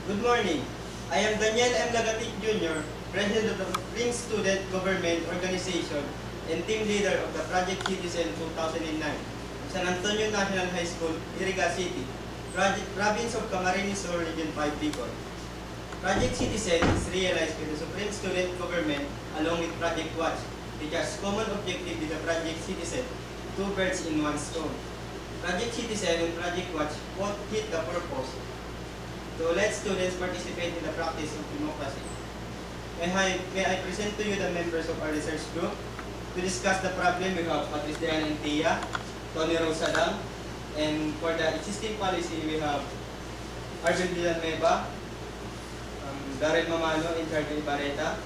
Good morning. I am Daniel M. Lagatic Jr., President of the Supreme Student Government Organization and Team Leader of the Project Citizen 2009, San Antonio National High School, Iriga City, Province of Camarines Sur, Region 5, Bicol. Project Citizen is realized by the Supreme Student Government along with Project Watch, which has common objective with the Project Citizen, two birds in one stone. Project Citizen and Project Watch both hit the purpose to let students participate in the practice of democracy. May I present to you the members of our research group. To discuss the problem, we have Patrice Diana and Tia, Tony Rosadam, and for the existing policy, we have Arvin Villanueva, Darren Mamano, and Charlie Barreta,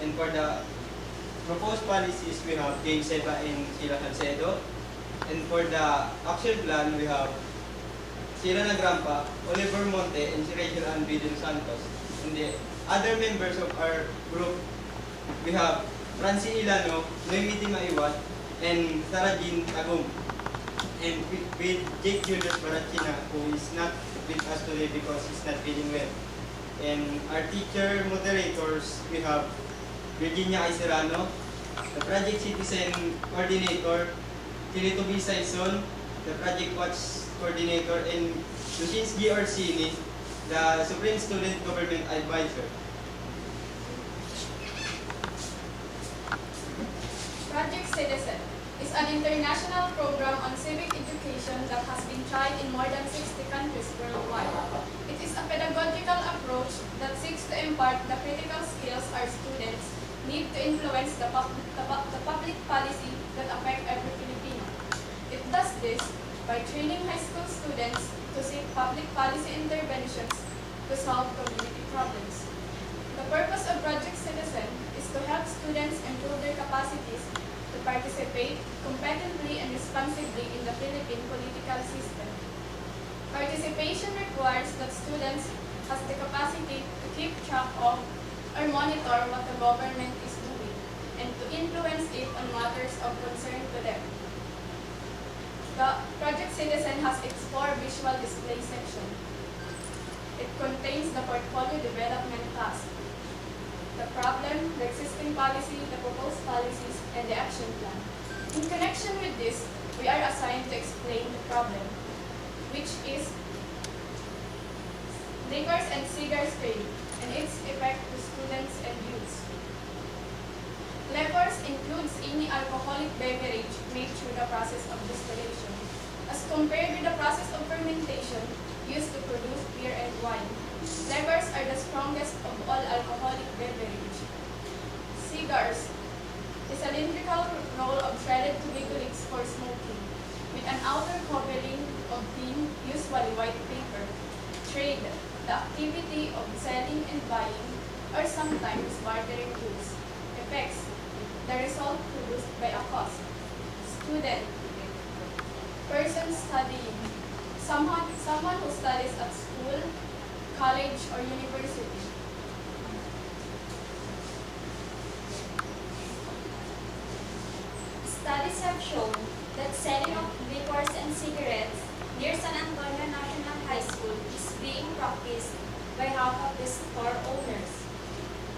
and for the proposed policies, we have James Seba and Sheila Salcedo, and for the action plan, we have Sheila Nagrampa, Oliver Monte, and si Rachel Ann Bidon Santos. And the other members of our group, we have Francie Ilano, Noemiti Maiwat, and Sarah Jean Tagum. And with Jake Julius Barachina, who is not with us today because he's not feeling well. And our teacher moderators, we have Virginia Iserano, the Project Citizen Coordinator, Kilito B. Saison, the Project Watch Coordinator, and Lucins G. Orsini, the Supreme Student Government Advisor. Project Citizen is an international program on civic education that has been tried in more than 60 countries worldwide. It is a pedagogical approach that seeks to impart the critical skills our students need to influence the public policy that affect every Filipino. It does this by training high school students to seek public policy interventions to solve community problems. The purpose of Project Citizen is to help students improve their capacities to participate competently and responsibly in the Philippine political system. Participation requires that students have the capacity to keep track of or monitor what the government is doing and to influence it on matters of concern to them. The Project Citizen has its 4 visual display section. It contains the portfolio development task, the problem, the existing policy, the proposed policies, and the action plan. In connection with this, we are assigned to explain the problem, which is liquors and cigars trade and its effect to students and youths. Liquors includes any alcoholic beverage made through the process of distillation, as compared with the process of fermentation used to produce beer and wine. Liquors are the strongest of all alcoholic beverage. Cigars, a cylindrical roll of shredded tobacco for smoking, with an outer covering of thin, usually white paper. Trade, the activity of selling and buying, or sometimes bartering goods. Effects, the result produced by a cost. Student, person studying, someone who studies at school, college, or university. Studies have shown that selling of liquors and cigarettes near San Antonio National High School is being practiced by half of the store owners.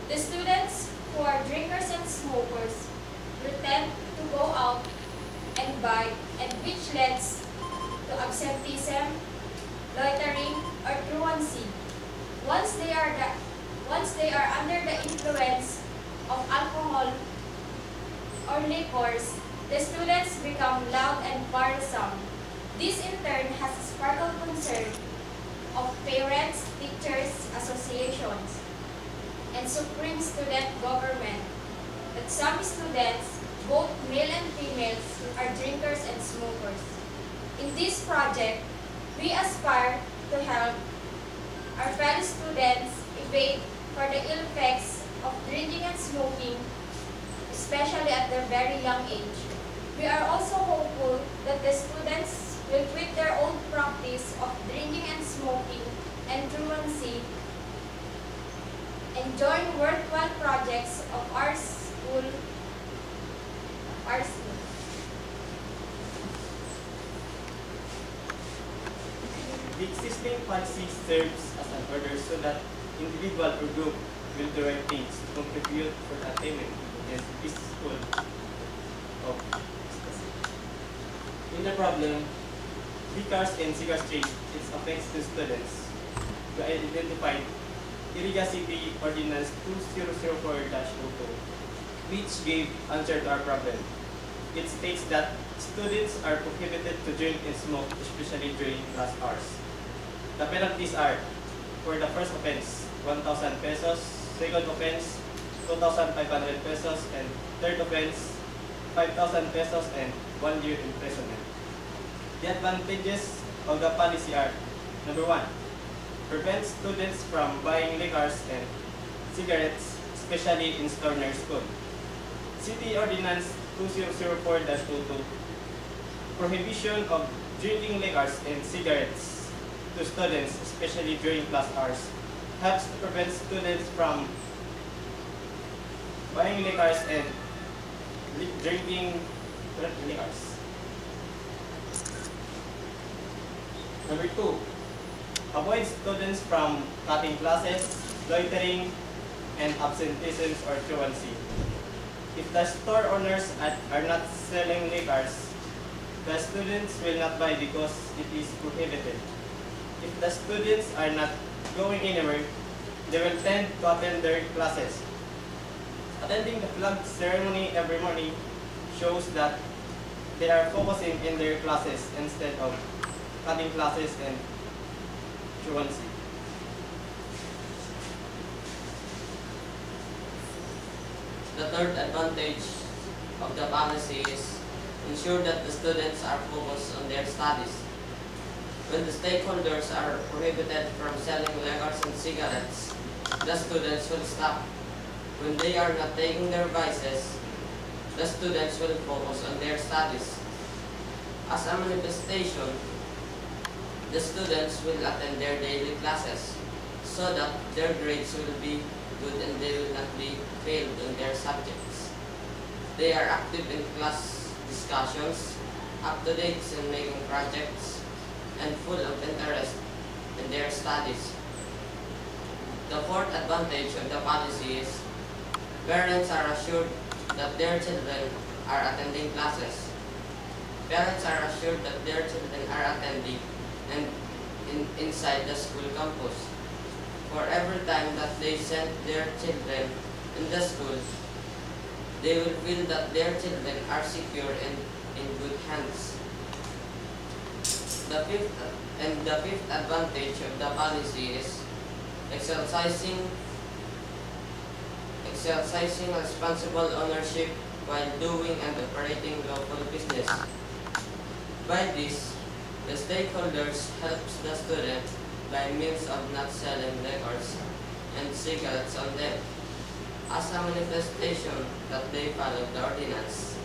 The students who are drinkers and smokers will tend to go out and buy, and which leads to absenteeism, loitering, or truancy. Once they are under the influence of alcohol or liquors, the students become loud and quarrelsome. This in turn has sparked concern of parents, teachers, associations, and Supreme Student Government that some students, both male and females, are drinkers and smokers. In this project, we aspire to help our fellow students evade for the ill effects of drinking and smoking, especially at their very young age. We are also hopeful that the students will quit their old practice of drinking and smoking and truancy and join worthwhile projects of our school. The existing policy serves as an order so that individual or group will do right things to contribute for the attainment against this goal of in the problem, Vickers and Seagrass Trade, it affects the students to identify Iriga City Ordinance 2004-02, which gave answer to our problem. It states that students are prohibited to drink and smoke, especially during class hours. The penalties are, for the first offense, 1,000 pesos, second offense, 2,500 pesos, and third offense, 5,000 pesos and 1 year imprisonment. The advantages of the policy are, number 1, prevents students from buying liquors and cigarettes, especially in store near school. City Ordinance 2004-02, prohibition of drinking liquors and cigarettes to students, especially during class hours, helps to prevent students from buying liquors and drinking liquors. Number 2, avoid students from cutting classes, loitering, and absenteeism or truancy. If the store owners are not selling liquors, the students will not buy because it is prohibited. If the students are not going anywhere, they will tend to attend their classes. Attending the flag ceremony every morning shows that they are focusing in their classes instead of cutting classes and truancy. The third advantage of the policy is ensure that the students are focused on their studies. When the stakeholders are prohibited from selling liquors and cigarettes, the students will stop. When they are not taking their vices, the students will focus on their studies. As a manifestation, the students will attend their daily classes so that their grades will be good and they will not be failed in their subjects. They are active in class discussions, up to date in making projects, and full of interest in their studies. The fourth advantage of the policy is parents are assured that their children are attending classes. Parents are assured that their children are attending and inside the school campus. For every time that they send their children in the school, they will feel that their children are secure and in good hands. The fifth advantage of the policy is exercising responsible ownership while doing and operating local business. By this, the stakeholders helps the student by means of not selling liquors and cigarettes on them, as a manifestation that they follow the ordinance.